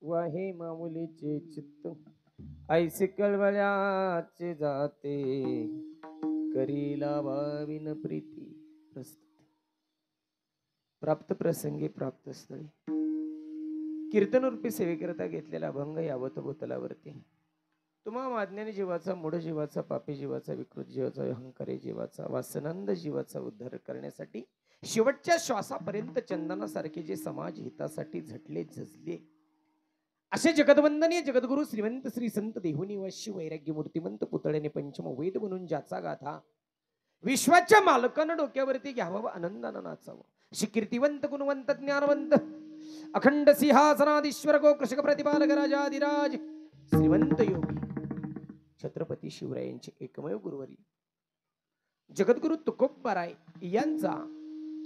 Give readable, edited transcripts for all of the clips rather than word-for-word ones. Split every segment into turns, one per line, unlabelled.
वाहे माऊलीचे चित्त ऐसे कळवळ्याचे जाते करीला भाविन प्रीती प्रस्तुत प्राप्त प्रसंगी प्राप्त स्थळी कीर्तनरूपी सेवेकरता घेतलेला अभंग यावत भूतलावरती तुम्हा माज्ञानी जीवाचा मूढ जीवाचा पापी जीवाचा विकृत जीवाचा अहंकारी जीवाचा वासनंद जीवाचा उद्धार करण्यासाठी शेवटच्या श्वासापर्यंत चंदनासारखे जे समाज हितासाठी झटले झजले असे जगदवंदनीय जगद्गुरु श्रीमंत श्री संत देहुनी वश्य वैराग्य मूर्तिमंत पुतळ्याने पंचम वेद म्हणून ज्याचा गाथा विश्वाच्या मालकानं डोक्यावरती घ्यावं व आनंदानं नाचावं श्री कीर्तिवंत गुणवंत ज्ञानवंत अखंड सिंहासनाधीश्वर गो कृषक प्रतिपालक राजाधिराज श्रीमंत योगी छत्रपती शिवरायांचे एकमेव गुरुवरी जगद्गुरु तुकोबाराय यांचा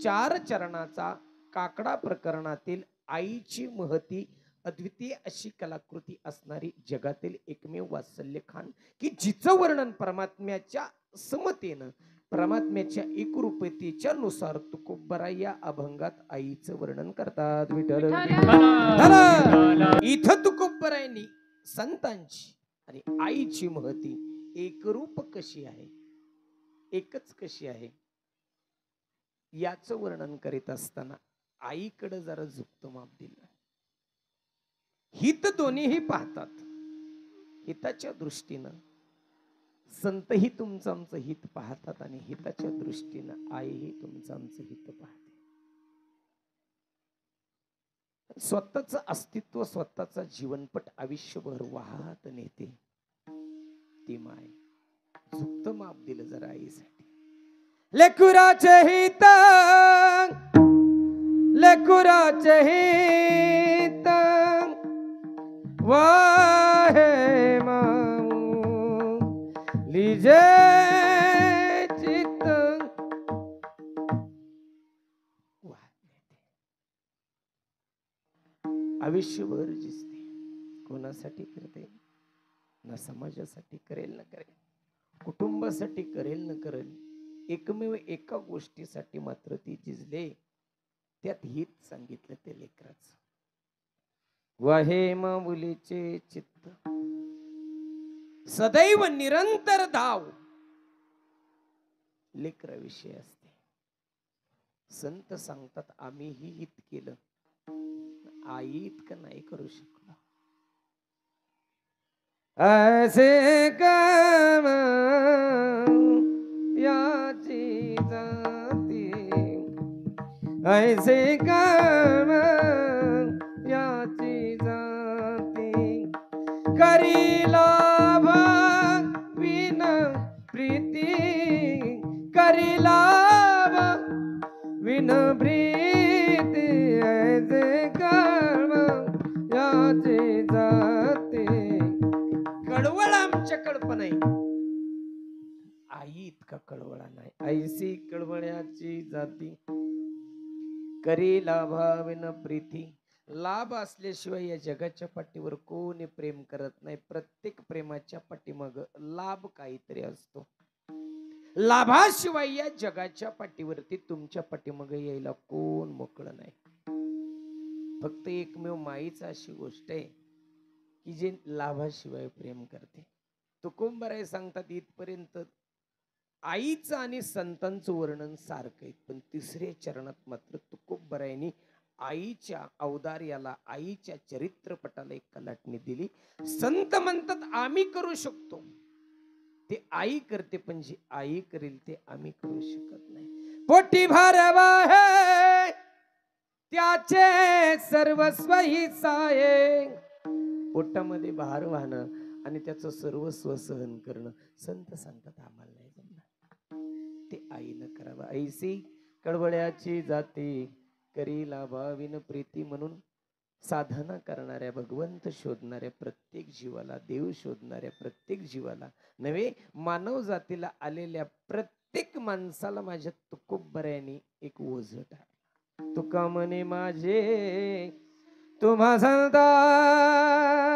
4 चरणाचा काकडा प्रकरणातील आईची महती अद्वितीय अशी कलाकृती असणारी जगातील एकमेव वात्सल्यखान की जिचं वर्णन परमात्म्याच्या समतेनं परमात्म्याच्या एकरूपतेच्या नुसार तुकोबाराय या अभंगात आईचं वर्णन करतात विठ्ठल इथं तुकोबारायांनी संतांची आणि आईची महती एकरूप कशी आहे एकच कशी आहे याचं वर्णन करीत असताना आईकडे जरा झुकतो माप दिलं हित दोन्हीही पाहतात हिताच्या दृष्टीनं संतही तुमचं आमचं हित पाहतात आणि हिताच्या दृष्टीनं आईही तुमचं आमचं हित पाहते स्वतःच अस्तित्व स्वतःचा जीवनपट आयुष्यभर वाहत नेते ती माय झुकत माप दिलं जरा आईसाठी लेकुराचे हित लेकुराचे हित वाहे माऊ लिजे चित्त आयुष्यभर जिसते कोणासाठी करते ना समाजासाठी करेल ना करेल कुटुंबासाठी करेल न करेल एकमेव एका गोष्टीसाठी मात्र ती झिजले त्यात हित सांगितलं ते लेकराचं वाहे माऊलीचे चित्त सदैव निरंतर धाव लेकराविषयी असते संत सांगतात आम्हीही हित केलं आई इतकं नाही करू शकलो ऐसे काम याची जाती ऐसे काम याची जाती करीला विन प्रीती करीला विन प्रीती ऐसे काम याची जाती कळवळ आमच्या कल्पना आई इतका कळवळा नाही ऐसी कळवळ्याची जाती करी लाभाविन प्रीती लाभ असल्याशिवाय या जगाच्या पाठीवर कोणी प्रेम करत नाही प्रत्येक प्रेमाच्या पाठीमाग लाभ काहीतरी असतो लाभाशिवाय या जगाच्या पाठीवरती तुमच्या पाठीमाग यायला कोण मोकळं नाही फक्त एकमेव माईच अशी गोष्ट आहे की जे लाभाशिवाय प्रेम करते तुकोबाराय सांगतात इथपर्यंत आईचं आणि संतांचं वर्णन सारखं आहे पण 3ऱ्या चरणात मात्र तुकोबारायांनी आईच्या औदार्याला आईच्या चरित्रपटाला एक कलाटणी दिली संत म्हणतात आम्ही करू शकतो ते आई करते पण जे आई करेल ते आम्ही करू शकत नाही पोटी भरवा है त्याचे सर्वस्व ही साये पोटामध्ये भार वाहणं आणि त्याचं सर्वस्व सहन करणं संत सांगतात आम्हाला नाही जमणार ते आईनं करावं ऐसी कळवळ्याची जाती करी लाभाविन प्रीती म्हणून साधना करणाऱ्या भगवंत शोधणाऱ्या प्रत्येक जीवाला देव शोधणाऱ्या प्रत्येक जीवाला नव्हे मानव जातीला आलेल्या प्रत्येक माणसाला माझ्या तुकोबारायांनी एक ओझ टाकलं तुका म्हणे माझे तुम्हा सांगता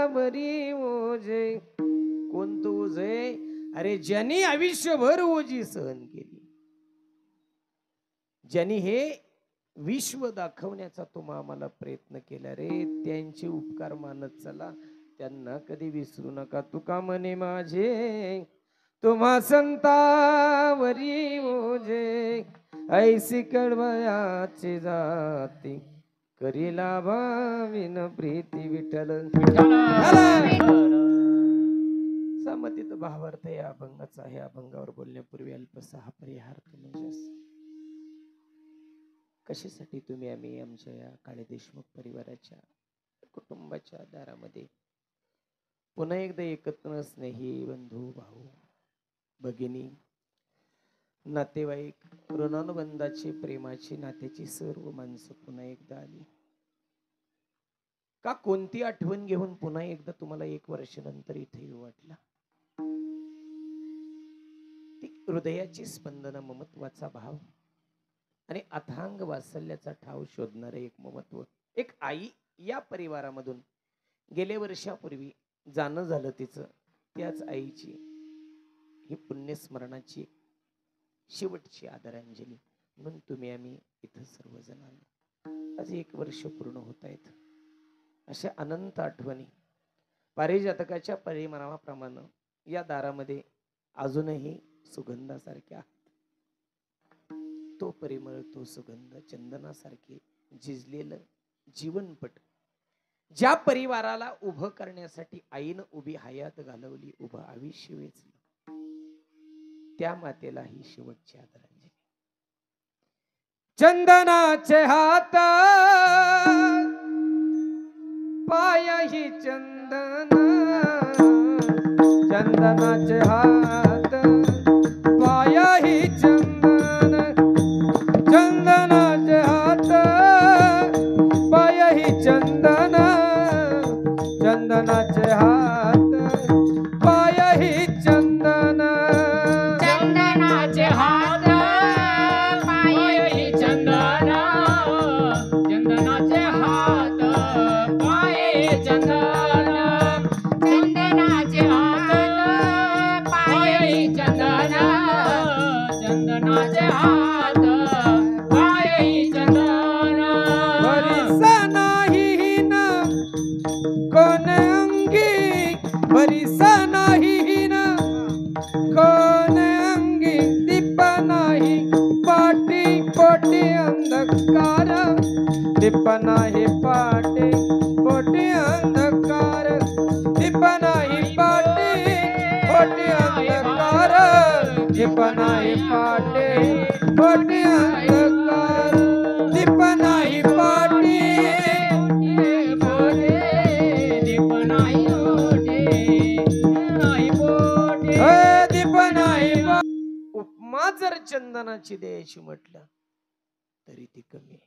बरी ओझे कोणतं ओझे अरे ज्यांनी आयुष्यभर ओझी सहन केली ज्यांनी हे विश्व दाखवण्याचा तुम्हा आम्हाला प्रयत्न केला रे. त्यांचे उपकार मानत चला, त्यांना कधी विसरू नका. तुका म्हणे माझे तुम्हा संतावरी ओझे, ऐसी कडवयाचे जाती करीला भाविन प्रीती विठ्ठल. समतीत भावार्थ या अभंगाचा आहे. अभंगावर बोलण्यापूर्वी अल्पसा हा परिहार्थ म्हणजे कशासाठी तुम्ही आम्ही आमच्या या काळे देशमुख परिवाराच्या कुटुंबाच्या दारामध्ये पुन्हा एकदा एकत्र स्नेही बंधू भाऊ भगिनी नातेवाईक ऋणानुबंधाची प्रेमाची नात्याची सर्व माणसं पुन्हा एकदा आली का? कोणती आठवण घेऊन पुन्हा एकदा तुम्हाला 1 वर्षानंतर इथे येऊ वाटला? ती हृदयाची स्पंदन, ममत्वाचा भाव आणि अथांग वात्सल्याचा ठाव शोधणारे एक ममत्व. एक आई या परिवारामधून गेल्या वर्षापूर्वी जाणं झालं तिचं. त्याच आईची ही पुण्यस्मरणाची शेवटची आदरांजली म्हणून तुम्ही आम्ही इथं सर्वजण आलो. आज 1 वर्ष पूर्ण होत आहेत. अशा अनंत आठवणी पारिजातकाच्या परिमळाप्रमाणे या दारामध्ये अजूनही सुगंधासारख्या. तो परिमळ, तो सुगंध चंदनासारखे झिजलेलं जीवनपट ज्या परिवाराला उभं करण्यासाठी आईनं उभी हयात घालवली, उभं आयुष्य वेचलं, त्या मातेला ही शेवटची आदरांजली. चंदनाचे हात पायही चंदन, चंदनाचे हात पायही चंदन, चंदनाचे हात पायही चंदन, चंदनाचे हात पायही चंदन,
चंदनाचे हात पायही चंदन, चंदनाचे हात पायही चंदन, चंदनाचे हात पायही चंदन, चंदनाचे हात पायही चंदन.
बरीसा नाही ना कोण अंगी, बरीसा नाही ना कोण अंगी, दीप नाही पाटी पोटी अंधकार, दीप नाही पाटी पोटी अंधकार, दीप नाही पाटी पोटी अंधकार, दीप नाही पाटी पोटी अंधकार, दीप नाही पाटी
दीप नाही ओढे, नाही बोटे.
दीप नाही. उपमा जर चंदनाची द्यायची म्हटलं तरी ती कमी आहे.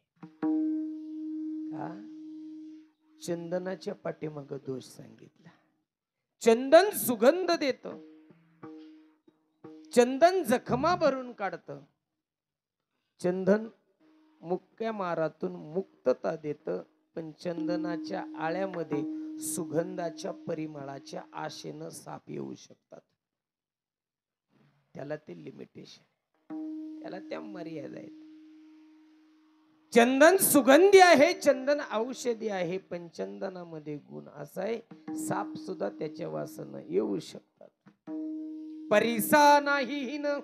का? चंदनाच्या पाठीमाग दोष सांगितला. चंदन सुगंध देत, चंदन जखमा भरून काढत, चंदन मुक्या मारातून मुक्तता देत, पण चंदनाच्या आळ्यामध्ये सुगंधाच्या परिमळाच्या आशेनं साप येऊ शकतात. त्याला ते लिमिटेशन, त्याला त्या मर्यादा आहेत. चंदन सुगंधी आहे, चंदन औषधी आहे, पण चंदनामध्ये गुण असा आहे साप सुद्धा त्याच्या वासानं येऊ शकतात. परिसा नाही न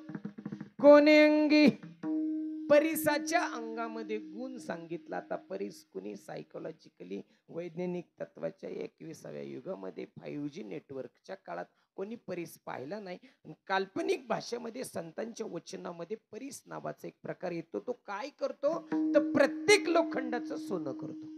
कोणी अंगी, परिसाच्या अंगामध्ये गुण सांगितला. आता परिस कुणी सायकोलॉजिकली वैज्ञानिक तत्वाच्या 21व्या युगामध्ये 5G नेटवर्कच्या काळात कोणी परिस पाहिला नाही. काल्पनिक भाषेमध्ये संतांच्या वचनामध्ये परिस नावाचा एक प्रकार येतो. तो काय करतो तर प्रत्येक लोखंडाचं सोनं करतो.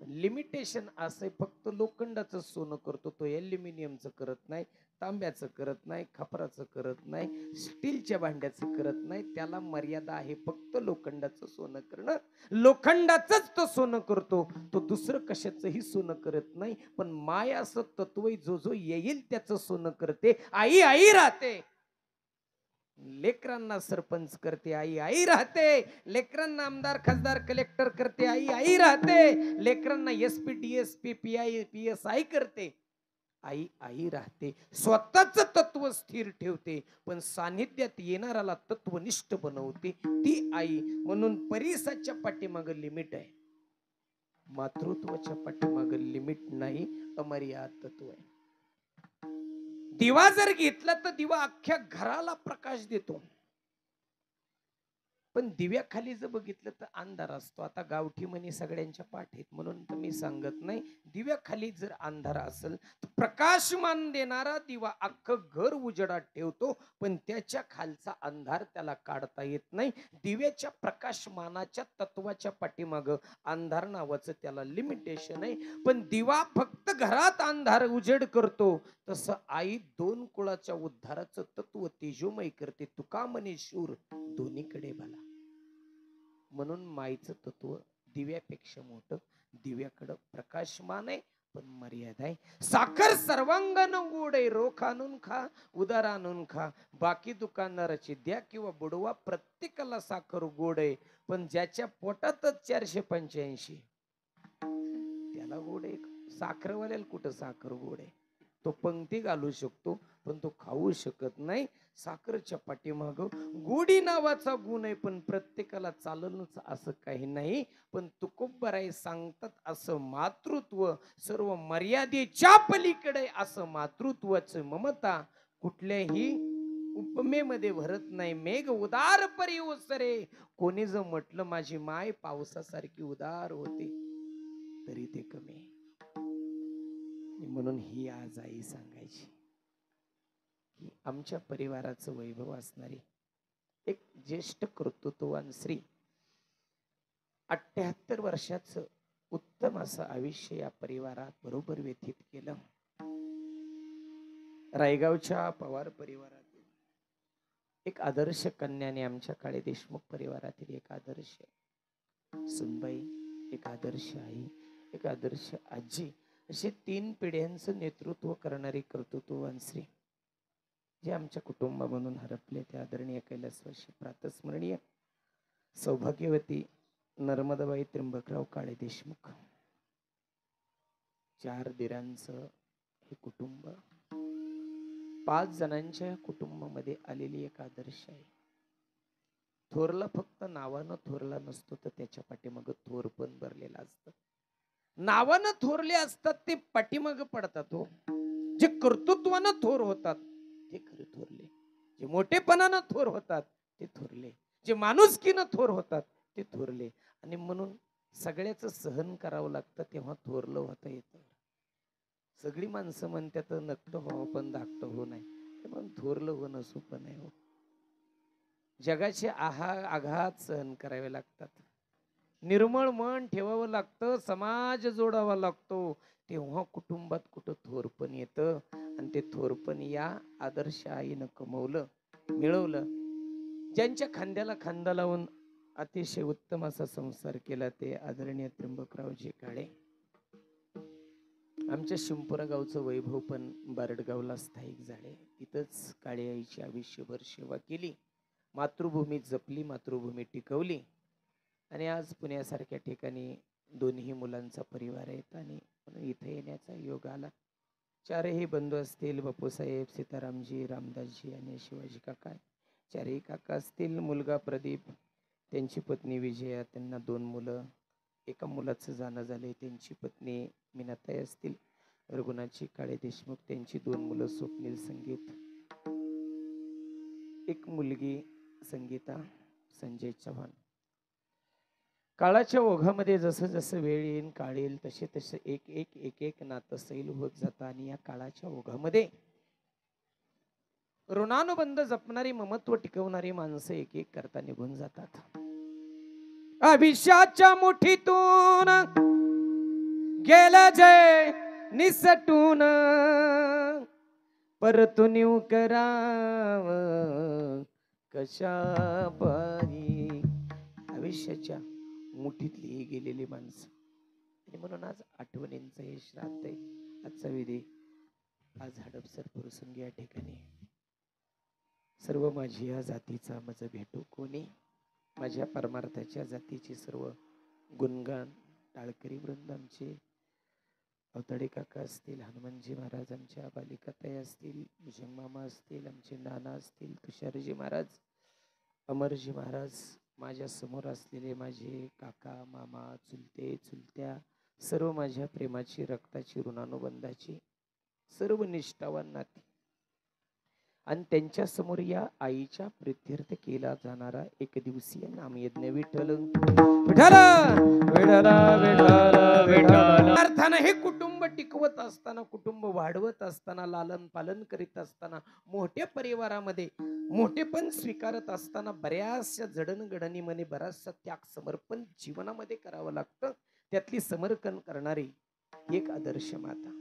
लिमिटेशन असं फक्त लोखंडाचं सोनं करतो, तो ॲल्युमिनियमचं करत नाही, तांब्याचं करत नाही, खापराचं करत नाही, स्टीलच्या भांड्याचं करत नाही. त्याला मर्यादा आहे. फक्त लोखंडाचं सोनं करणं, लोखंडाचंच तो सोनं करतो, तो दुसरं कशाचंही सोनं करत नाही. पण माय असं तत्व जो जो येईल त्याचं सोनं करते. आई आई राहते, लेकरांना सरपंच करते, आई आई राहते. लेकरांना आमदार खासदार कलेक्टर करते, आई आई राहते. लेकरांना SP DSP PI PSI करते. आई आई राहते, स्वतःच तत्व स्थिर ठेवते, पण सानिध्यात येणाऱ्याला तत्वनिष्ठ बनवते ती आई. म्हणून परिसाच्या पाठीमाग लिमिट आहे, मातृत्वाच्या पाठीमाग लिमिट नाही, अमर्याद तत्व आहे. दिवा जर घेतला तर दिवा अख्ख्या घराला प्रकाश देतो, पण दिव्याखाली जर बघितलं तर अंधार असतो. आता गावठी म्हणी सगळ्यांच्या पाठ आहेत म्हणून तर मी सांगत नाही. दिव्याखाली जर अंधार असेल तर प्रकाशमान देणारा दिवा अख्खं घर उजेडात ठेवतो, पण त्याच्या खालचा अंधार त्याला काढता येत नाही. दिव्याच्या प्रकाशमानाच्या तत्वाच्या पाठीमाग अंधार नावाचं त्याला लिमिटेशन आहे. पण दिवा फक्त घरात अंधार उजेड करतो, तसं आई दोन कुळाच्या उद्धाराचं तत्व तेजोमय करते. तुका म्हणे शूर दोन्हीकडे भला. म्हणून माईचं तत्व दिव्यापेक्षा मोठं, दिव्याकडं प्रकाशमान आहे पण मर्यादा आहे. साखर सर्वांगण गोड आहे, रोख आणून खा, उदार आणून खा, बाकी दुकानदाराची द्या किंवा बुडवा, प्रत्येकाला साखर गोड आहे. पण ज्याच्या पोटातच 485 त्याला गोड आहे. साखरवाल्याला कुठं साखर गोड आहे? तो पंक्ती घालू शकतो पण तो खाऊ शकत नाही. साखरच्या पाठीमाग गोडी नावाचा गुण आहे, पण प्रत्येकाला चालणच असं काही नाही. पण तुकोबराय सांगतात असं मातृत्व सर्व मर्यादेच्या पलीकडे, असं मातृत्वाचं ममता कुठल्याही उपमेमध्ये भरत नाही. मेघ उदार परी ओसरे, कोणी जर म्हटलं माझी माय पावसासारखी उदार होते तरी ते कमी. म्हणून ही आज आई सांगायची की आमच्या परिवाराचं वैभव असणारी एक ज्येष्ठ कर्तृत्ववान स्त्री, 78 वर्षाचं उत्तम असं आयुष्य या परिवारात बरोबर व्यतीत केलं. रायगावच्या पवार परिवारातील एक आदर्श कन्याने, आमच्या काळे देशमुख परिवारातील एक आदर्श सुनबाई, एक आदर्श आई, एक आदर्श आजी, असे 3 पिढ्यांचं नेतृत्व करणारी कर्तृत्ववान स्त्री जे आमच्या कुटुंबामधून हरपले, ते आदरणीय कैलासवासी प्रातस्मरणीय सौभाग्यवती नर्मदाबाई त्र्यंबकराव काळे देशमुख. 4 दिरांचं हे कुटुंब, 5 जणांच्या कुटुंबामध्ये आलेली एक आदर्श आहे. थोरला फक्त नावानं थोरला नसतो, तर त्याच्या पाठीमाग थोर पण भरलेला असतं. नावानं थोरले असतात ते पाठीमाग पडतात हो. जे कर्तृत्वानं थोर होतात ते खरे थोरले, जे मोठेपणानं थोर होतात ते थोरले, जे माणुसकीनं थोर होतात ते थोरले. आणि म्हणून सगळ्याच सहन करावं लागतं, तेव्हा थोरलं होता येतं. सगळी माणसं म्हणतात नकटं व्हावं पण धाकटं होऊ नये, पण थोरलं होणं सोपं नाही हो. जगाचे आघात सहन करावे लागतात, निर्मळ मन ठेवावं लागतं, समाज जोडावा लागतो, तेव्हा कुटुंबात कुठं थोरपण येतं. आणि ते थोरपण या आदर्श आईनं कमवलं, मिळवलं. ज्यांच्या खांद्याला खांदा लावून अतिशय उत्तम असा संसार केला ते आदरणीय त्र्यंबकरावजी काळे. आमच्या शिंपुरा गावचं वैभव पण बारडगावला स्थायिक झाले. तिथंच काळे आईची आयुष्यभर सेवा केली, मातृभूमी जपली, मातृभूमी टिकवली. आणि आज पुण्यासारख्या ठिकाणी दोन्ही मुलांचा परिवार आहेत आणि इथे येण्याचा योग आला. 4ही बंधू असतील, बापूसाहेब, सीतारामजी, रामदासजी आणि शिवाजी काका. 4ही काका असतील, मुलगा प्रदीप, त्यांची पत्नी विजया, त्यांना 2 मुलं. एका मुलाचं जाणं झाले, त्यांची पत्नी मीनाताई असतील. रघुनाथजी काळे देशमुख, त्यांची 2 मुलं स्वप्नील, संगीत, एक मुलगी संगीता, संजय चव्हाण. काळाच्या ओघामध्ये जसं जसं वेळ येईल, काळ येईल, तसे तसे एक एक एक एक नातं सैल होत जातं. आणि या काळाच्या ओघामध्ये ऋणानुबंध जपणारी, ममत्व टिकवणारी माणसं एक एक करता निघून जातात. अभिषाच्या मुठीतून गेलं जे निसटून, परतून येऊ कराव कशा पायी. आयुष्याच्या मुठीतली गेलेली माणसं. आणि म्हणून आज आठवणींचं हे श्राद्ध आहे. आजचा विधी आज हडपसर प्रसंगी या ठिकाणी सर्व माझी या जातीचा मज भेटू कोणी, माझ्या परमार्थाच्या जातीचे सर्व गुणगान टाळकरी वृंद, आमचे अवताडे काका असतील, हनुमानजी महाराज, आमच्या बालिकाताई असतील, भुजंग मामा असतील, आमचे नाना असतील, तुषारजी महाराज, अमरजी महाराज, माझ्या समोर असलेले माझे काका मामा, चुलते चुलत्या, सर्व माझ्या प्रेमाची, रक्ताची, ऋणानुबंधाची सर्व निष्ठावान नाती, आणि त्यांच्या समोर या आईच्या प्रित्यर्थ केला जाणारा एक दिवसीय नामयज्ञ विठ्ठल विठ्ठल विठ्ठल विठ्ठल विठ्ठल अर्थानं हे कुटुंब टिकवत असताना, कुटुंब वाढवत असताना, लालन पालन करीत असताना, मोठ्या परिवारामध्ये मोठेपण स्वीकारत असताना बऱ्याचशा जडणघडणीमध्ये बराचसा त्याग समर्पण जीवनामध्ये करावं लागतं. त्यातली समर्पण करणारी एक आदर्श माता.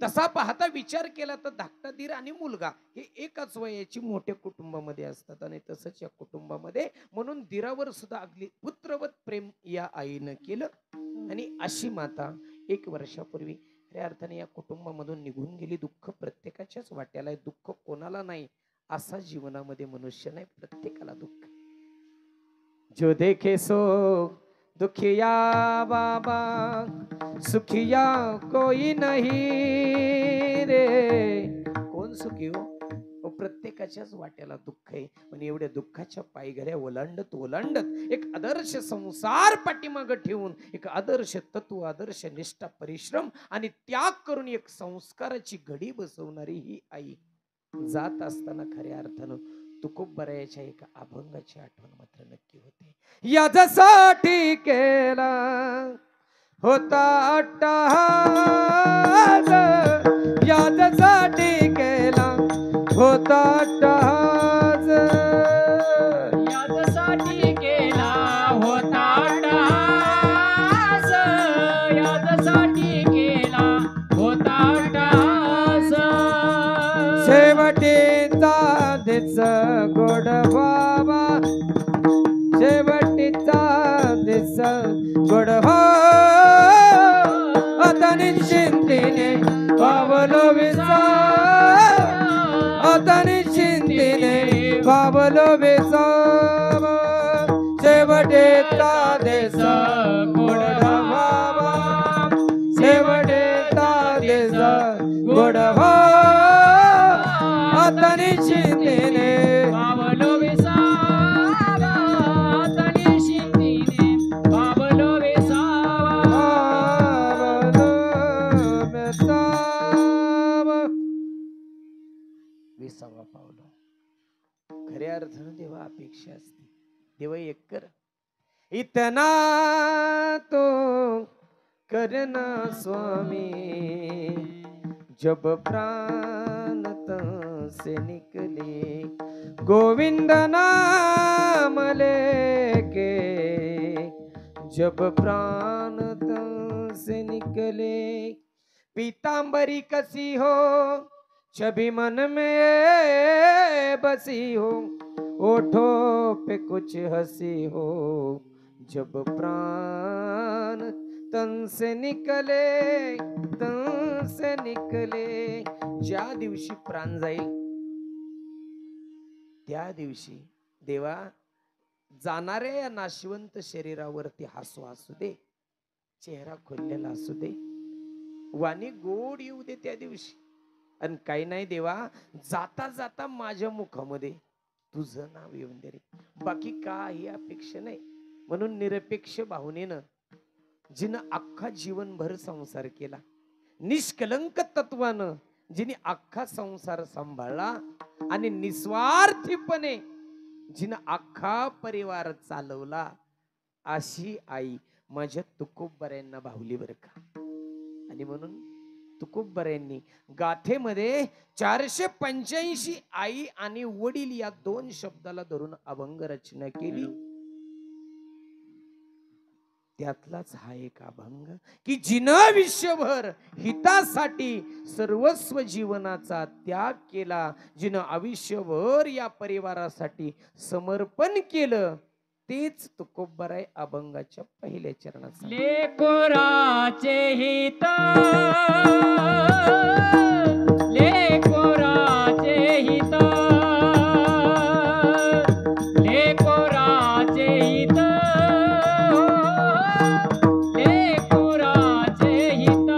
तसा पाहता विचार केला तर धाकटा दीर आणि मुलगा हे एकाच वयाची मोठ्या कुटुंबामध्ये असतात, आणि तसंच या कुटुंबामध्ये म्हणून दीरावर सुद्धा अगदी पुत्रवत प्रेम या आईनं केलं. आणि अशी माता 1 वर्षापूर्वी खऱ्या अर्थाने या कुटुंबामधून निघून गेली. दुःख प्रत्येकाच्याच वाट्याला आहे, दुःख कोणाला नाही असा जीवनामध्ये मनुष्य नाही, प्रत्येकाला दुःख. जो देखे सो दुखिया बाबा, सुखिया कोई नहीं रे. कोण सुखी हो? प्रत्येकाच्याच वाट्याला दुःख आहे. पण एवढ्या दुःखाच्या पायघड्या ओलांडत ओलांडत एक आदर्श संसार पाठीमागे ठेवून एक आदर्श तत्व, आदर्श निष्ठा, परिश्रम आणि त्याग करून एक संस्काराची घडी बसवणारी ही आई जात असताना खऱ्या अर्थानं तुकोबरायाच्या एका अभंगाची आठवण मात्र नक्की होते. याच्यासाठी केला होता अट्टहास, याच्यासाठी केला होता अट्टहास,
याच्यासाठी केला होता अट्टहास, याच्यासाठी केला होता अट्टहास.
शेवटीचा दिस गोड बाबा, शेवटीचा दिस गोड हो, आता निश्चिंतीने पावलो विसाव, आता निश्चिंतीने पावलो विसाव. शेवटीचा दिस गोड बाबा, शेवटीचा दिस गोड हो, आता निश्चिंतीने
पावलो विसावा, आता निश्चिंतीने पावलो विसावा.
विसावा पावलो. खऱ्या अर्थानं देवा अपेक्षा असते. देवा एक कर, इतना तो करना स्वामी, जब प्राण तन से निकले, गोविंद नाम लेके जब प्राण तन से निकले. पीतांबरी कसी हो छवि मन में बसी हो, ओठों पे कुछ हंसी हो, जब प्राण तन से निकले, तन से निकले. ज्या दिवशी प्राण जाईल त्या दिवशी देवा जाणाऱ्या या नाशवंत शरीरावरती हसू असू दे, चेहरा खोललेला असू दे, वाणी गोड येऊ दे त्या दिवशी. आणि काही नाही देवा, जाता जाता माझ्या मुखामध्ये तुझं नाव येऊन दे रे, बाकी काही अपेक्षा नाही. म्हणून निरपेक्ष भावनेनं जिनं अख्खा जीवनभर संसार केला, निष्कलंक तत्वानं जिने अख्खा संसार सांभाळला, आणि निस्वार्थीपणे जिनं अख्खा परिवार चालवला, अशी आई माझ्या तुकोबरायांना भावली बर का. आणि म्हणून तुकोबरायांनी गाथेमध्ये 485 आई आणि वडील या 2 शब्दाला धरून अभंग रचना केली. त्यातलाच हा एक अभंग की जिनं आयुष्यभर हितासाठी सर्वस्व जीवनाचा त्याग केला, जिनं आयुष्यभर या परिवारासाठी समर्पण केलं, तेच तुकोबराय अभंगाच्या पहिल्या चरणात.
लेकोराचे हित, लेकोराचे हित, लेकोराचे हित, लेकोराचे हित.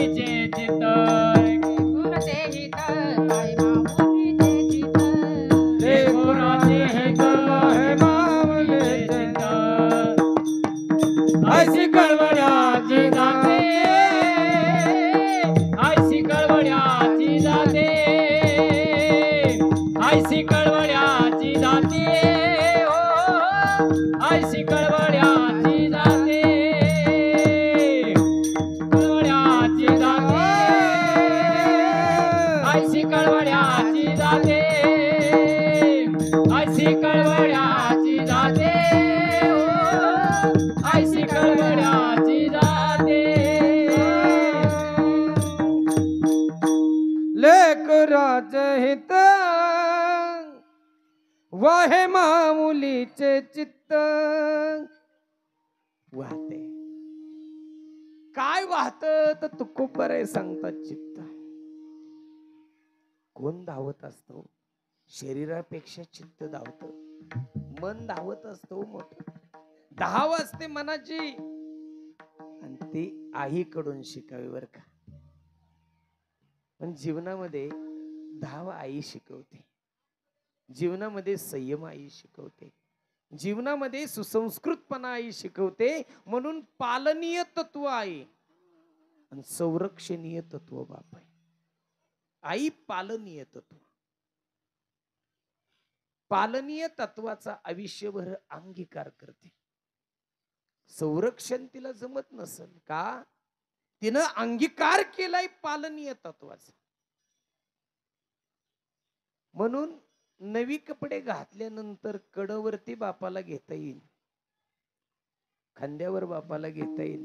माऊलीचे चित्त
गुरुचे हित आई माऊलीचे चित
लेकराचे हित
आहे
माऊलीचे
माऊलीचे
चित्त ऐशी कळवळ्याची जाते ऐशी कळवळ्याची जाते ऐशी कळवळ्याची जाते हो ऐशी कळवळ्याची जाते कळवळ्याची जाते ऐशी कळवळ्याची जाते ऐशी कळवळ्याची जाते हो ऐशी कळवळ्याची जाते
लेकराचे हित वाहे माऊलीचे चित्त वाहते. काय वाहत तर तुकोबरे सांगतात चित्त. कोण धावत असतो? शरीरापेक्षा चित्त धावत, मन धावत असतो मोठ. धाव असते मनाची आणि ती आईकडून शिकावी बर का. पण जीवनामध्ये धाव आई शिकवते, जीवनामध्ये संयम आई शिकवते, जीवनामध्ये सुसंस्कृतपणा आई शिकवते. म्हणून पालनीय तत्व आहे आणि संरक्षणीय तत्व बाप आहे. आई पालनीय तत्व, पालनीय तत्वाचा आयुष्यभर अंगीकार करते. संरक्षण तिला जमत नसेल का, तिनं अंगीकार केलाय पालनीय तत्वाचा. म्हणून नवी कपडे घातल्यानंतर कडवरती बापाला घेता येईल, खांद्यावर बापाला घेता येईल,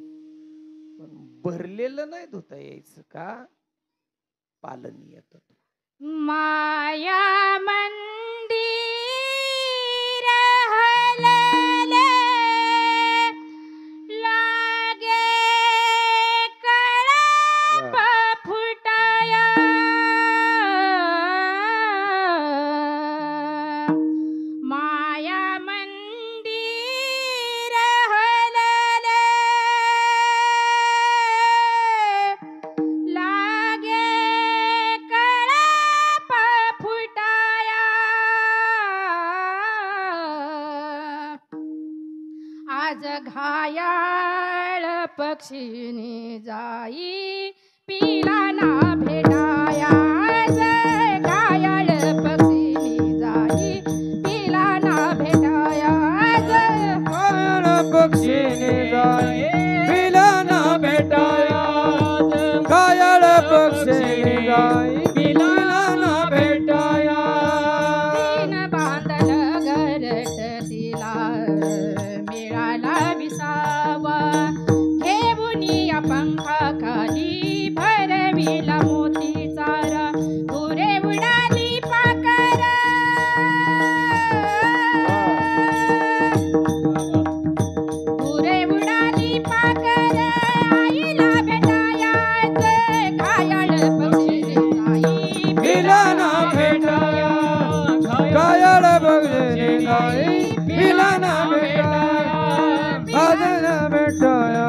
पण भरलेलं नाही धुता यायचं का, पालनीय तत्व.
माया मंदिर हलले लागे कळप फुटाया माया मंदिर हलले लागे कळप फुटाया आज घायाळ पक्षीने जाई पिला ना भेटाया आज घायाळ पक्षीने जाई पिला ना भेटाया आज
काळ पक्षीने जाई पिला ना भेटाया, कायाळ पक्षीने जाई पिला ना भेटाया.
तीन बांधल घरट तिला मिळाला विसावा घेऊन या पंखाखाली भरविला मोती चारा पुरे उडाली पाकर पुरे उडाली पाकर आईला भेटायाच घायाळ पक्षीने जाई
पिला ना भेटाया, कायाळ पक्षीने जाई पिला ना भेटाया, आज ना भेटाया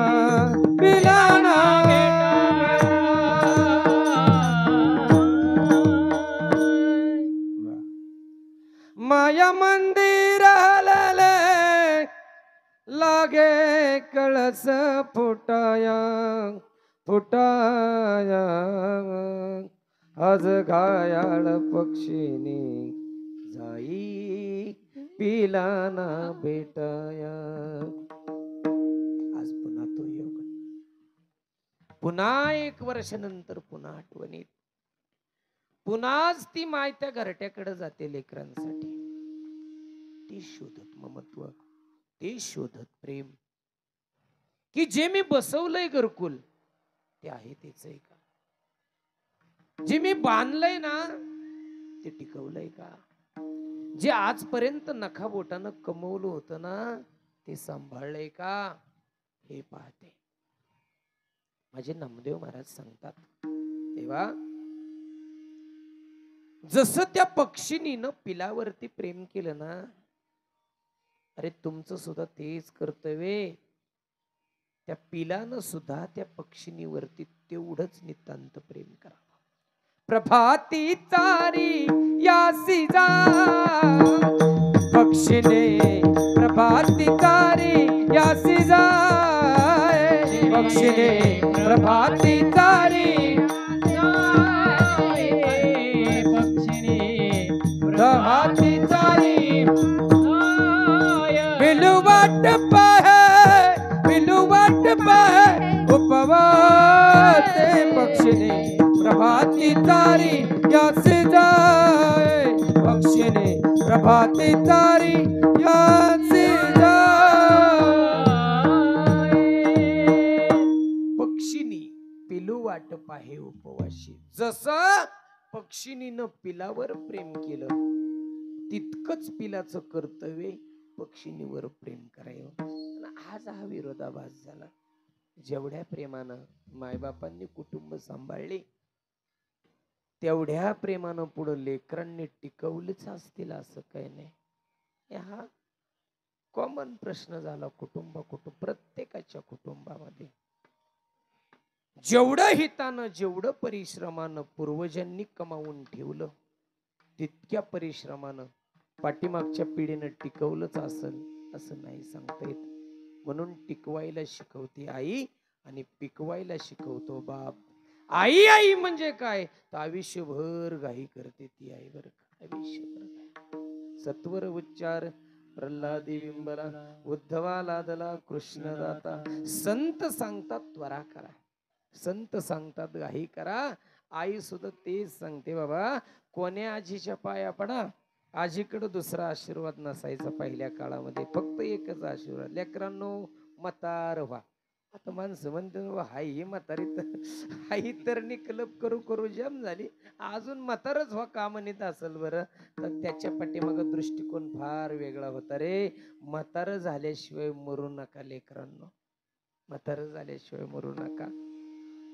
पिला ना माया मंदिर हलले लागे कळस फुटाया फुटाया, आज घायाळ पक्षीने जाई पिला ना भेटाया. आज पुन्हा तो योग, पुन्हा 1 वर्षानंतर पुन्हा आठवणीत, पुन्हाच ती माय त्या घरट्याकडे जाते लेकरांसाठी. ती शोधत ममत्व, ते शोधत प्रेम, की जे मी बसवलंय घरकुल ते आहे तेच आहे का, जे मी बांधलंय ना ते टिकवलंय का, जे आजपर्यंत नखाबोटानं कमवलं होतं ना ते सांभाळलंय का, हे पाहते. माझे नामदेव महाराज सांगतात, तेव्हा जसं त्या पक्षिणीनं पिलावरती प्रेम केलं ना, अरे तुमचं सुद्धा तेच कर्तव्य, त्या पिलानं सुद्धा त्या पक्षिणीवरती तेवढंच नितांत प्रेम करावं. प्रभाती तारी यासी जा पक्षिणे, प्रभाती तारी यासी जाय पक्षिणे, प्रभाती तारी प्रभाती तारी बिलुवाट पाहे, बिलुवाट पाहे उपवासे पक्षिणे, प्रभाती तारी यासी जाय पक्षिणे, प्रभाती तारी यासी जाय. पक्षिणी पिलू वाट पाहे उपवाशी. जसं पक्षिणीनं पिलावर प्रेम केलं तितकंच पिलाचं कर्तव्य पक्षिणीवर प्रेम करावं. आज हा विरोधाभास झाला. जेवढ्या प्रेमानं मायबापांनी कुटुंब सांभाळले तेवढ्या प्रेमानं पुढं लेकरांनी टिकवलेच असतील असं काही नाही. हा कॉमन प्रश्न झाला प्रत्येकाच्या कुटुंबामध्ये. जेवढं हितानं जेवढं परिश्रमानं पूर्वजांनी कमावून ठेवलं तितक्या परिश्रमानं पाठीमागच्या पिढीनं टिकवलंच असेल असं नाही सांगता येत. म्हणून टिकवायला शिकवते आई आणि पिकवायला शिकवतो बाप. आई आई म्हणजे काय तर आयुष्यभर गाई करते ती आई. बर आयुष्यभर सत्वर उच्चार प्रल्हादी बिंबला उद्धवा लादला कृष्ण दाता. संत सांगतात त्वरा करा, संत सांगतात गाई करा. आई सुद्धा तेच सांगते बाबा कोण्या आजीच्या पाया पडा. आजीकडे दुसरा आशीर्वाद नसायचा पहिल्या काळामध्ये, फक्त एकच आशीर्वाद लेकरांनो म्हातार व्हा. आता माणसं म्हणते हाई म्हातारी आई तर निकलप करू करू जम झाली, अजून म्हातारच व्हा का म्हणत असेल बरं. तर त्याच्या पाठीमाग दृष्टिकोन फार वेगळा होता रे. म्हातार झाल्याशिवाय मरू नका लेकरांनो, म्हातार झाल्याशिवाय मरू नका.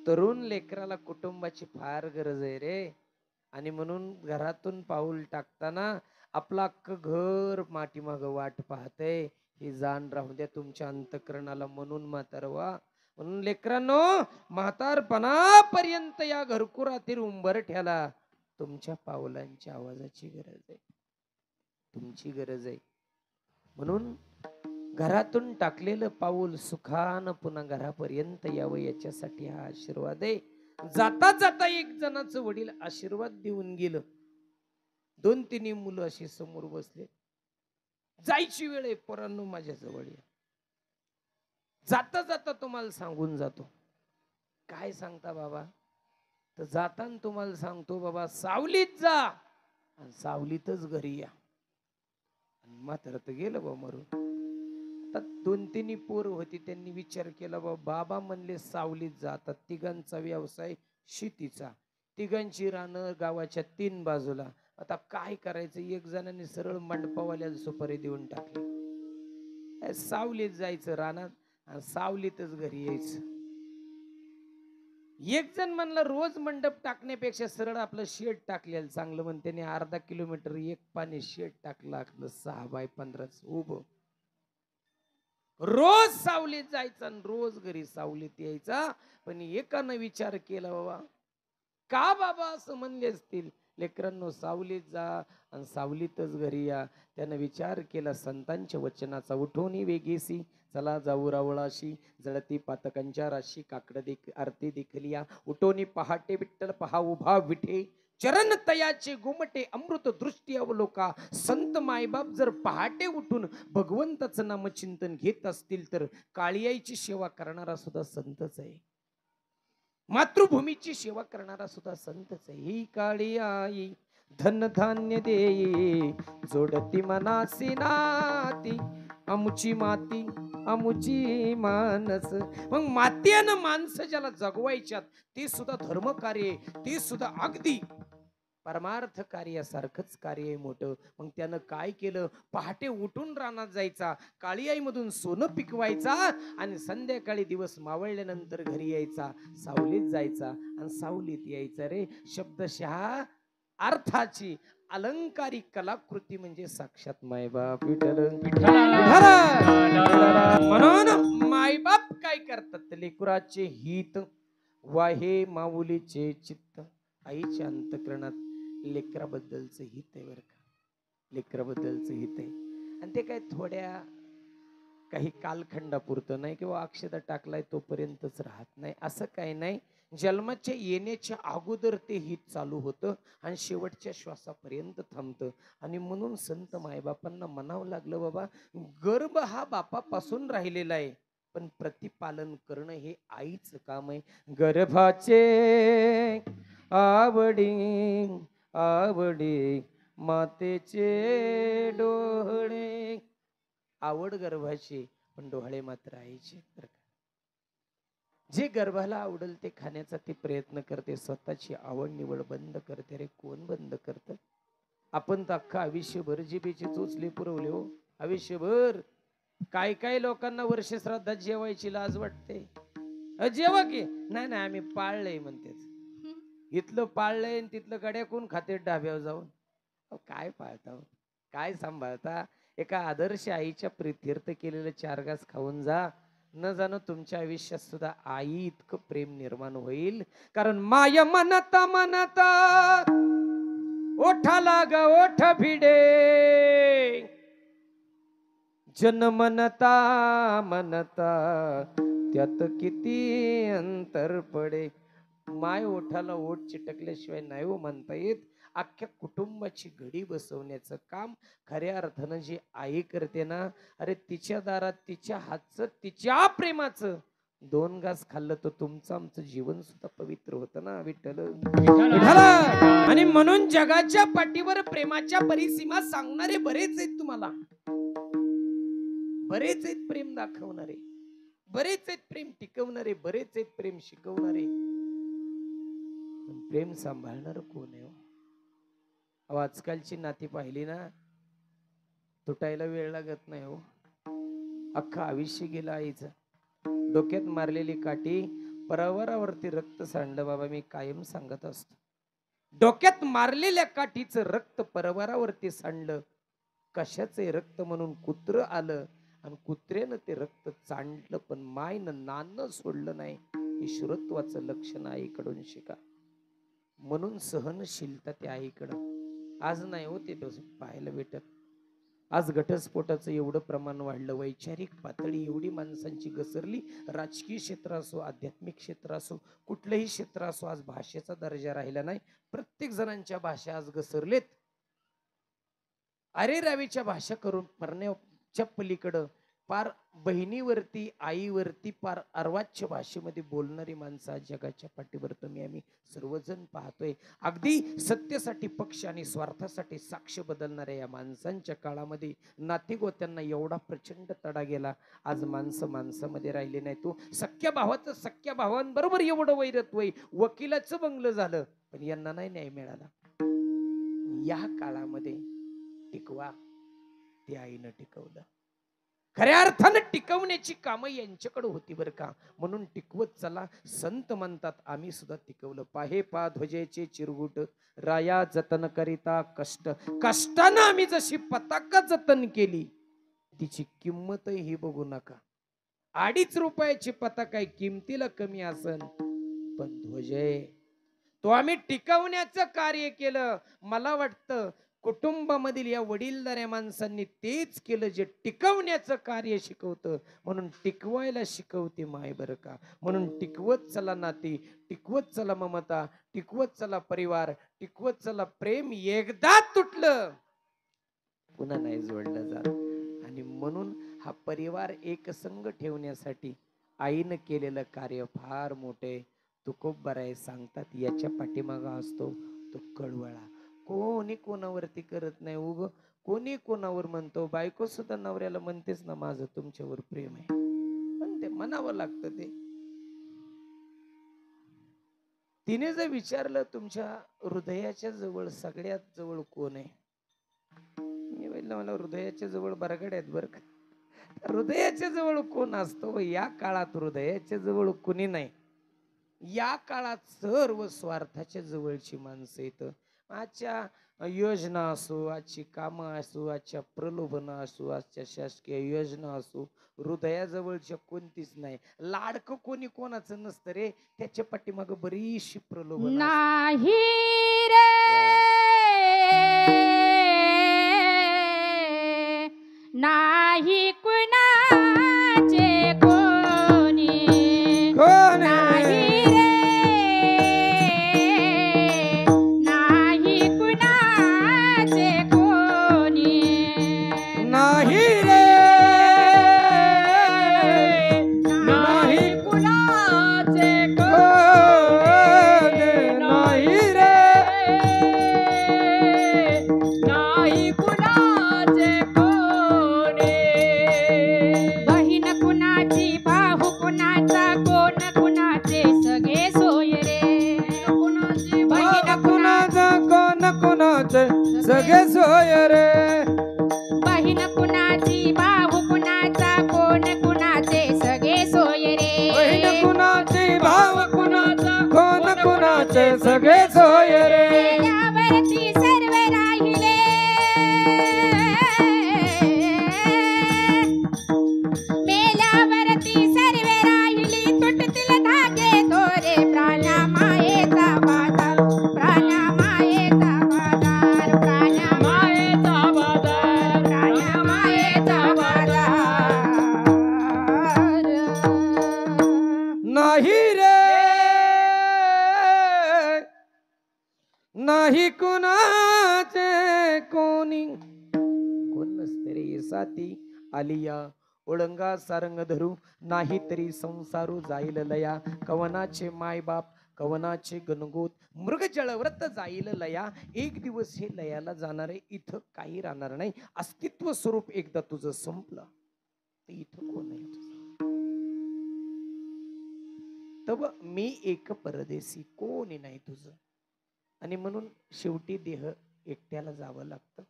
तरुण लेकराला कुटुंबाची फार गरज आहे रे. आणि म्हणून घरातून पाऊल टाकताना आपलं अख्खं घर माठीमाग वाट पाहतय ही जाण राहू द्या तुमच्या अंतःकरणाला. म्हणून म्हातार व्हा. म्हणून लेकरांनो म्हातारपणापर्यंत या घरकुरातील उंबरठ्याला तुमच्या पावलांच्या आवाजाची गरज आहे, तुमची गरज आहे. म्हणून घरातून टाकलेलं पाऊल सुखानं पुन्हा घरापर्यंत यावं याच्यासाठी हा आशीर्वाद आहे. जाता जाता एक जणाचं वडील आशीर्वाद देऊन गेलं. 2-3 मुलं अशी समोर बसले. जायची वेळ आहे पोरांनो माझ्या जवळ या. जाता जाता तुम्हाला सांगून जातो. काय सांगता बाबा तर जाताना तुम्हाला सांगतो बाबा सावलीत जा आणि सावलीतच घरी या. मात्र तर गेलं बा मरून. 2-3 पोरं होती त्यांनी विचार केला बाबा म्हणले सावलीत जातात. तिघांचा व्यवसाय शेतीचा, तिघांची रानं गावाच्या 3 बाजूला. आता काय करायचं. एक जणांनी सरळ मंडपावाल्याला सुपारी देऊन टाकली. सावलीत जायचं रानात आणि सावलीतच घरी यायचं. एक जण म्हणलं रोज मंडप टाकण्यापेक्षा सरळ आपलं शेड टाकलेलं चांगलं. म्हणते त्याने अर्धा किलोमीटर एक पाणी शेड टाकलं, 6x15 उभं. रोज सावलीत जायचा आणि रोज घरी सावलीत यायचा. पण एकानं विचार केला बाबा का बाबा असं म्हणले असतील. लेकरांनो सावलीत जा आणि सावलीतच घरी या. त्यानं विचार केला संतांच्या वचनाचा. उठवणी वेगेसी चला जाऊ रावळाशी, जळती पातकांच्या राशी काकड आरती देखली या. उठवणी पहाटे विठ्ठल पहा उभा विठे, चरण तयाचे गुमटे अमृत दृष्टी अवलोका. संत मायबाप जर पहाटे उठून भगवंताचं नामचिंतन घेत असतील तर काळीआईची सेवा करणारा सुद्धा संतच आहे. मातृभूमीची सेवा करणारा सुद्धा संतच आहे. ही काळी आई धन धान्य देई, जोडती मनासी नाती. अमुची माती अमुची मानस. मग माती आणि माणसं ज्याला जगवायच्यात ते सुद्धा धर्म कार्य, ते सुद्धा अगदी परमार्थ कार्यासारखंच कार्य आहे मोठं. मग त्यानं काय केलं. पहाटे उठून रानात जायचा, काळीआई मधून सोनं पिकवायचा आणि संध्याकाळी दिवस मावळल्यानंतर घरी यायचा. सावलीत जायचा आणि सावलीत यायचा रे. शब्दशः अर्थाची अलंकारिक कलाकृती म्हणजे साक्षात मायबाप विठ्ठल.
विठ्ठल.
म्हणून मायबाप काय करतात, लेकराचे हित वाहे माऊलीचे चित्त. आईच्या अंतःकरणात लेकराबद्दलचं हित आहे बरं का, लेकराबद्दलचं हित आहे. आणि ते काय थोड्या काही कालखंडापुरतं नाही किंवा अक्षता टाकलाय तोपर्यंतच राहत नाही, असं काही नाही. जन्माच्या येण्याच्या अगोदर ते हित चालू होतं आणि शेवटच्या श्वासापर्यंत थांबतं. आणि म्हणून संत मायबापांना म्हणावं लागलं, बाबा गर्भ हा बापापासून राहिलेला आहे, पण प्रतिपालन करणं हे आईचं काम आहे. गर्भाचे आवडी आवडी मातेचे डोळे. आवड गर्भाची पण डोळे मात्र आईचे. जे गर्भाला आवडेल ते खाण्याचा ती प्रयत्न करते, स्वतःची आवड निवड बंद करते. अरे कोण बंद करत? आपण तर अख्खा आयुष्यभर जिभेची चोचले पुरवले हो. आयुष्यभर काय काय लोकांना वर्ष श्राद्धात जेवायची लाज वाटते. जेवा की नाही नाही आम्ही पाळलंय म्हणतेच. इथलं पाळलंय तिथलं गड्या कोण खाते डाब्यावर जाऊन. काय पाळता, काय सांभाळता? एका आदर्श आईच्या प्रीत्यर्थ केलेलं 4 घास खाऊन जा, न जाणं तुमच्या आयुष्यात सुद्धा आई इतकं प्रेम निर्माण होईल. कारण माय मनता मनता ओठाला ग ओठ भिडे, जन मनता मनता त्यात किती अंतर पडे. माय ओठाला ओठ चिटकल्याशिवाय नाही हो म्हणता येत. अख्ख्या कुटुंबाची घडी बसवण्याचं काम खऱ्या अर्थानं जी आई करते ना, अरे तिच्या दारात तिच्या हातचं तिच्या प्रेमाचं 2 घास खाल्लं तर तुमचं आमचं जीवन सुद्धा पवित्र होतं ना विठ्ठल. आणि म्हणून जगाच्या पाठीवर प्रेमाच्या परिसीमा सांगणारे बरेच आहेत तुम्हाला, बरेच आहेत प्रेम दाखवणारे, बरेच आहेत प्रेम टिकवणारे, बरेच आहेत प्रेम शिकवणारे. प्रेम सांभाळणार कोण आहे? आजकालची नाती पाहिली ना, तुटायला वेळ लागत नाही हो. अख्खा आयुष्य गेला आईचं. डोक्यात मारलेली काठी परवरावरती रक्त सांडलं. बाबा मी कायम सांगत असतो, डोक्यात मारलेल्या काठीचं रक्त परवरावरती सांडलं. कशाचे रक्त म्हणून कुत्र आलं आणि कुत्र्यानं ते रक्त चांडलं, पण मायनं नानं सोडलं नाही. हे शुरत्वाचं लक्षण आईकडून शिका. म्हणून सहनशीलता त्या आईकडं आज नाही होते पाहायला भेटत. आज घटस्फोटाचं एवढं प्रमाण वाढलं, वैचारिक पातळी एवढी माणसांची घसरली. राजकीय क्षेत्र असो, आध्यात्मिक क्षेत्र असो, कुठलंही क्षेत्र असो, आज भाषेचा दर्जा राहिला नाही. प्रत्येक जणांच्या भाषा आज घसरलेत. अरे रावीच्या भाषा करून मरण्याच्या पलीकडं पार बहिणीवरती आईवरती पार अर्वाच्य भाषेमध्ये बोलणारी माणसं आज जगाच्या पाठीवर तुम्ही आम्ही सर्वजण पाहतोय. अगदी सत्तेसाठी पक्ष आणि स्वार्थासाठी साक्ष बदलणाऱ्या या माणसांच्या काळामध्ये नातेगोत्यांना एवढा प्रचंड तडा गेला. आज माणसं माणसामध्ये राहिले नाही. तो सख्या भावाचं सख्या भावांबरोबर एवढं वैरत्व आहे. वकिलाचं बंगलं झालं पण यांना नाही न्याय मिळाला. या काळामध्ये टिकवा, ते आईनं टिकवलं. खऱ्या अर्थानं टिकवण्याची कामं यांच्याकडे होती बरं का. म्हणून टिकवत चला. संत म्हणतात आम्ही सुद्धा टिकवलं. पाहे पा ध्वजेचे चिरगुट राया जतन करिता कष्ट. कष्टानं आम्ही जशी पताका जतन केली तिची किंमतही बघू नका. 2.5 रुपयाची पताका आहे, किमतीला कमी असन, पण ध्वज तो आम्ही टिकवण्याचं कार्य केलं. मला वाटतं कुटुंबामधील या वडीलधाऱ्या माणसांनी तेच केलं जे टिकवण्याचं कार्य शिकवतं. म्हणून टिकवायला शिकवते माय बरं का. म्हणून टिकवत चला नाती, टिकवत चला ममता, टिकवत चला परिवार, टिकवत चला प्रेम. एकदा तुटलं पुन्हा नाही जोडलं जात. आणि म्हणून हा परिवार एकसंग ठेवण्यासाठी आईनं केलेलं कार्य फार मोठे. तुकोबराय सांगतात याच्या पाठीमागा असतो तो कळवळा. कोणी कोणावरती करत नाही. उग कोणी कोणावर म्हणतो. बायको सुद्धा नवऱ्याला म्हणतेच ना माझं तुमच्यावर प्रेम आहे, पण ते म्हणावं लागतं. ते तिने जर विचारलं तुमच्या हृदयाच्या जवळ सगळ्यात जवळ कोण आहे, मी बोललो मला हृदयाच्या जवळ बरगड आहेत बरं का. हृदयाच्या जवळ कोण असतो? या काळात हृदयाच्या जवळ कोणी नाही. या काळात सर्व स्वार्थाच्या जवळची माणसं येतं. आजच्या योजना असो, आजची कामं असो, आजच्या प्रलोभन असो, आजच्या शासकीय योजना असो, हृदयाजवळच्या कोणतीच नाही. लाडकं कोणी कोणाचं नसतं रे, त्याच्या पाठीमाग बरीचशी प्रलोभन असतात.
नाही रे नाही कुणाचे कोणी
कोण
नाही रे नाही कुणाचे कोणी
नाही रे
नाही कुणाचे
कोण नाही रे
नाही कुणाचे कोणी
बहीण कुणाची भाऊ कुणाचा कोण कुणाचे सगळे सोय रे
कुणाची
बहीण
कुणाचा कोण कुणाचे सगळे सोय रे
बहीण कुणाची भाऊ कुणाचा कोण कुणाचे सगळे सोय रे
बहीण कुणाची भाव कुणाचा कोण कुणाचे सगळे सोय रे
मेल्यावरती सर्व राहिले मेल्यावरती सर्व राहिली तुटतील धागे दोरे प्राणमायेचा बाजार प्राणमायेचा बाजार
मायेचा बाजार
प्राणमायेचा बाजार
नाही रे नाही कुणाचे कोणी कोण नसते रे साथी आलिया ओळंगा सारंग धरू नाही तरी संसारू जाईल लया कवनाचे मायबाप कवनाचे गणगोत मृगजळ व्रत जाईल लया एक दिवस हे लयाला जाणार आहे इथं काही राहणार नाही अस्तित्व स्वरूप एकदा तुझं संपलं तर इथं कोण आहे तुझं तब मी एक परदेशी कोणी नाही तुझं आणि म्हणून शेवटी देह एकट्याला जावं लागतं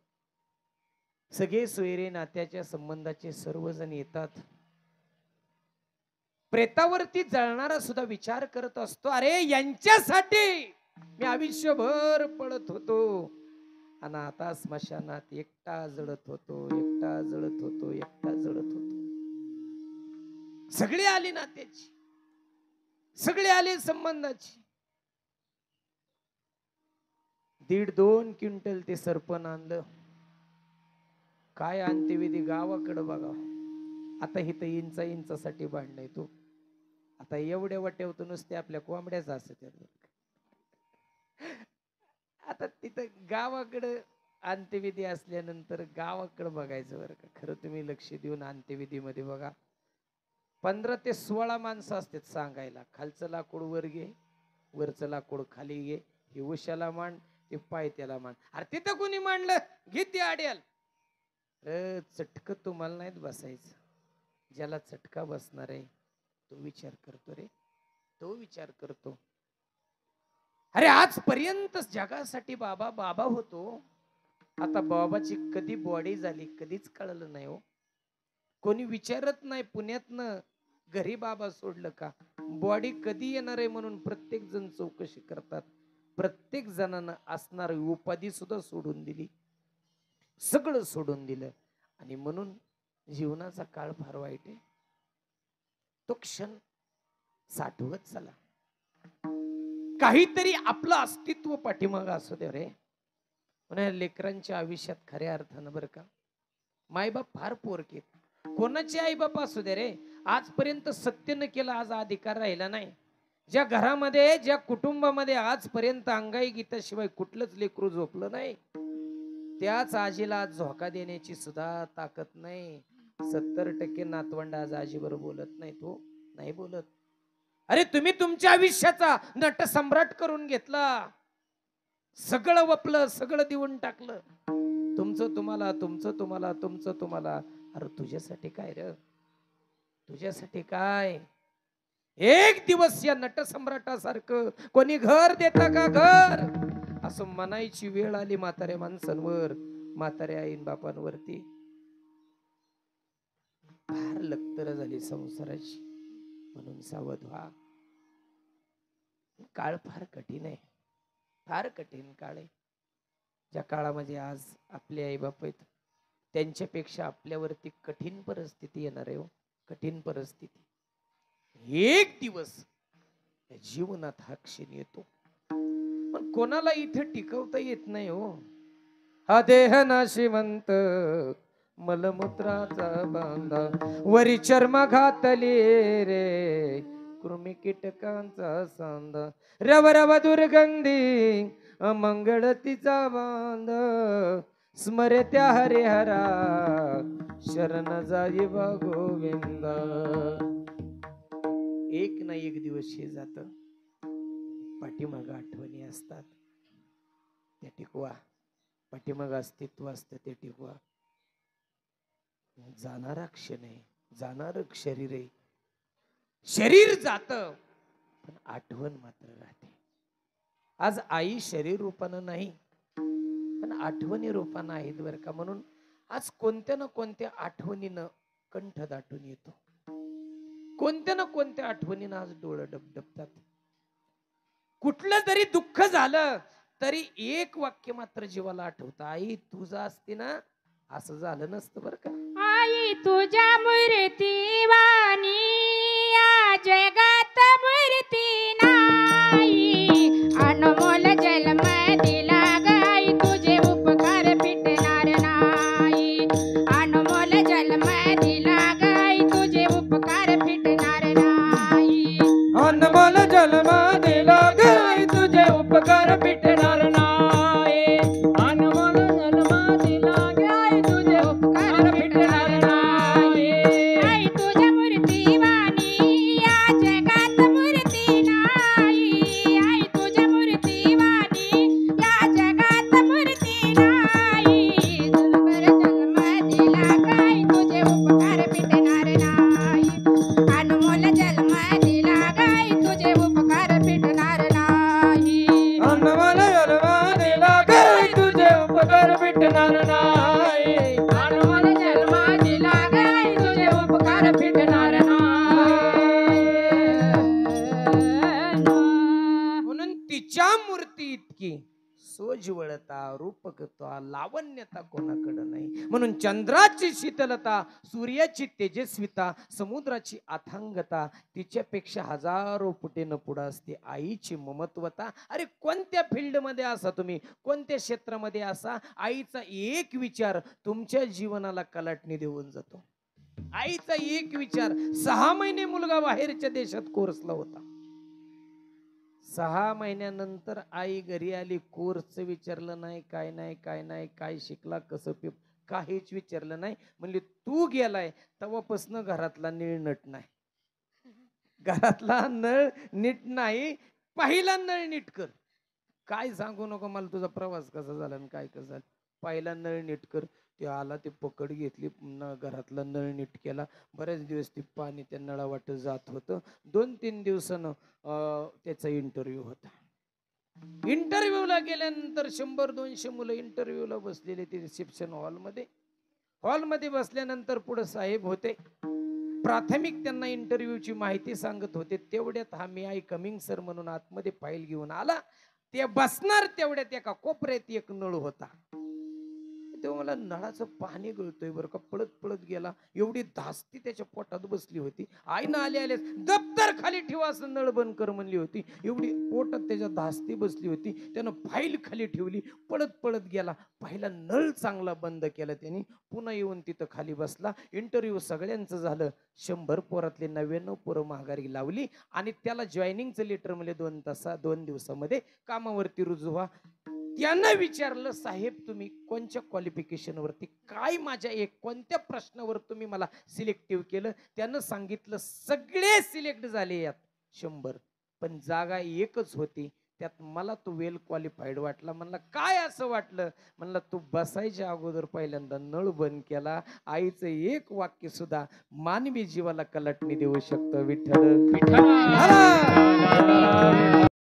सगळे सोयरे नात्याच्या संबंधाचे सर्वजण येतात प्रेतावरती जळणारा सुद्धा विचार करत असतो अरे यांच्यासाठी मी आयुष्यभर पळत होतो आणि आता स्मशानात एकटा जळत होतो एकटा जळत होतो एकटा जळत होतो सगळे आले नात्याची सगळे आले संबंधाची 1.5-2 क्विंटल ते सरपण आणलं काय अंत्यविधी गावाकडं बघा आता इथं इंचासाठी भांडणय तू आता एवढ्या वाट्यावतो नुसते आपल्या कोंबड्याच असत आता तिथं गावाकडं अंत्यविधी असल्यानंतर गावाकडं बघायचं बरं का खरं तुम्ही लक्ष देऊन अंत्यविधीमध्ये बघा 15 ते 16 माणसं असतात सांगायला खालचं लाकूड वर घे वरचं लाकूड खाली घे हे उशाला मांड ते पाय त्याला मांड अरे तिथं कोणी मांडलं घे ते आड्याल चटक तुम्हाला नाहीत बसायचं ज्याला चटका बसणार आहे तो विचार करतो रे तो विचार करतो अरे आजपर्यंत जगासाठी बाबा बाबा होतो आता बाबाची कधी बॉडी झाली कधीच कळलं नाही हो कोणी विचारत नाही पुण्यातनं घरी बाबा सोडलं का बॉडी कधी येणार आहे म्हणून प्रत्येक जण चौकशी करतात प्रत्येक जणांना असणार उपाधी सुद्धा सोडून दिली सगळं सोडून दिलं आणि म्हणून जीवनाचा काळ फार वाईट आहे तो क्षण साठवत चला काहीतरी आपलं अस्तित्व पाठीमागं असू दे रे पण लेकरांच्या आयुष्यात खऱ्या अर्थानं बरं का मायबाप फार पोरकेत कोणाचे आई बाप असू दे रे आजपर्यंत सत्य न केलं आज अधिकार राहिला नाही ज्या घरामध्ये ज्या कुटुंबामध्ये आजपर्यंत अंगाई गीताशिवाय कुठलंच लेकरू झोपलं नाही त्याच आजीला आज झोका देण्याची सुद्धा ताकद नाही 70% नातवंड आज आजीवर बोलत नाही तो नाही बोलत अरे तुम्ही तुमच्या आयुष्याचा नट सम्राट करून घेतला सगळं वपलं सगळं देऊन टाकलं तुमचं तुम्हाला तुमचं तुम्हाला तुमचं तुम्हाला अरे तुझ्यासाठी काय रे तुझ्यासाठी काय एक दिवस या नट सम्राटासारखं कोणी घर देता का घर असं म्हणायची वेळ आली म्हाताऱ्या माणसांवर म्हाताऱ्या आईन बापांवरती फार लक्तर झाली संसाराची म्हणून सावध व्हा काळ फार कठीण आहे फार कठीण काळ आहे ज्या काळामध्ये आज आपले आईबाप आहेत त्यांच्यापेक्षा आपल्यावरती कठीण परिस्थिती येणार आहे हो, कठीण परिस्थिती. एक दिवस या जीवनात हा क्षण येतो, पण कोणाला इथे टिकवता येत नाही हो. हा देह नाशिवंत मलमूत्राचा बांधा, वरी चर्म घातली रे कृमी कीटकांचा सांदा, रव रव दुर्गंधी अमंगळ तिचा बांध, स्मरत्या हरिहरा शरण जाई वा गोविंदा. एक ना एक दिवस हे जात, पाठीमाग आठवणी असतात त्या टिकवा, पाठीमाग अस्तित्व असतं ते टिकवा. जाणारा क्षण आहे, जाणार शरीर आहे, शरीर जात पण आठवण मात्र राहते. आज आई शरीर रूपानं नाही पण आठवणी रूपानं आहेत बरं का. म्हणून आज कोणत्या ना कोणत्या आठवणीनं कंठ दाटून येतो, कोणत्या ना कोणत्या आठवणीनं आज डोळं डबडबतात. कुठलं जरी दुःख झालं तरी एक वाक्य मात्र जीवाला आठवतं, आई तुझा असती ना असं झालं नसतं बरं का.
आई तुझ्या मूर्ती वाणी या जगात मूर्ती नाही, अनमोल जन्म दिला गाई तुझे उपकार फिटणार नाही, अनमोल जन्म दिला गाई तुझे उपकार फिटणार नाही,
अनमोल जन्म दिला गाई तुझे उपकार फिटणार नाही,
अनमोल जन्म दिला गाय तुझे उपकार फिटणार नाही.
आई तुझ्या मूर्ती वाणी या जगात मूर्ती नाही, आई तुझ्या मूर्ती वाणी या जगात मूर्ती नाही, जन्मभर जन्म दिला गाई तुझे उपकार फिटणार नाही, अनमोल जन्म दिला गाई तुझे उपकार फिटणार नाही,
अनमोल जन्म दिला गाई तुझे उपकार फिटणार नाही.
अनमोल जन्म दिला गाय तुझे उपकार फिटणार नाही.
म्हणून तिच्या मूर्ती इतकी सोज्वळता रूपकता लावण्यता कोणाकडे नाही. म्हणून चंद्राची शीतलता, सूर्याची तेजस्विता, समुद्राची अथांगता तिच्यापेक्षा हजारो पटीनं पुढे असते आईची ममत्वता. अरे कोणत्या फील्ड मध्ये असा तुम्ही, कोणत्या क्षेत्रामध्ये असा, आईचा एक विचार तुमच्या जीवनाला कलाटणी देऊन जातो. आईचा एक विचार. 6 महिने मुलगा बाहेरच्या देशात कोर्सला होता, 6 महिन्यानंतर आई घरी आली, कोर्सचं विचारलं नाही, काय नाही काय नाही, काय शिकला, कसं काहीच विचारलं नाही. म्हणली तू गेलाय तेव्हापासून घरातला नळ नट नाही, घरातला नळ नीट नाही, पहिला नळ नीट कर. काय सांगू नको मला तुझा प्रवास कसा झाला आणि काय कसं झालं, पहिला नळ नीट कर. ते आला, ते पकड घेतली, पुन्हा घरातला नळ नीट केला. बरेच दिवस ते पाणी त्या नळा वाटत जात होतं. 2-3 दिवसानं त्याचा इंटरव्ह्यू होता. इंटरव्ह्यूला गेल्यानंतर 100-200 मुलं इंटरव्ह्यूला बसलेले ते रिसेप्शन हॉलमध्ये बसल्यानंतर पुढे साहेब होते. प्राथमिक त्यांना इंटरव्ह्यूची माहिती सांगत होते. तेवढ्यात हा मी आई कमिंग सर म्हणून आतमध्ये फाईल घेऊन आला. ते बसणार तेवढ्यात एका कोपऱ्यात एक नळ होता. तेव्हा मला नळाचं पाणी गळतोय बरं का, पळत पळत गेला. एवढी धास्ती त्याच्या पोटात बसली होती. आईनं आले दप्तर खाली ठेवा असं नळ बंद कर म्हणली होती. एवढी पोटात त्याच्या धास्ती बसली होती. त्यानं फाईल खाली ठेवली, पळत पळत गेला. पहिला नळ चांगला बंद केला त्यांनी. पुन्हा येऊन तिथं खाली बसला. इंटरव्ह्यू सगळ्यांचं झालं. 100 पोरातले 99 पोरं माघारी लावली आणि त्याला जॉईनिंगचं लेटर म्हणजे 2 दिवसामध्ये कामावरती रुजू व्हा. त्यानं विचारलं, साहेब तुम्ही कोणत्या क्वालिफिकेशन वरती, काय माझ्या कोणत्या प्रश्नावर तुम्ही मला सिलेक्टिव्ह केलं. त्यानं सांगितलं सगळे सिलेक्ट झाले यात 100, पण जागा एकच होती, त्यात मला तो वेल क्वालिफाईड वाटला. म्हणला काय असं वाटलं. म्हणला तू बसायच्या अगोदर पहिल्यांदा नळ बंद केला. आईचं एक वाक्य सुद्धा मानवी जीवाला कलाटणी देऊ शकतं. विठ्ठल
विठ्ठल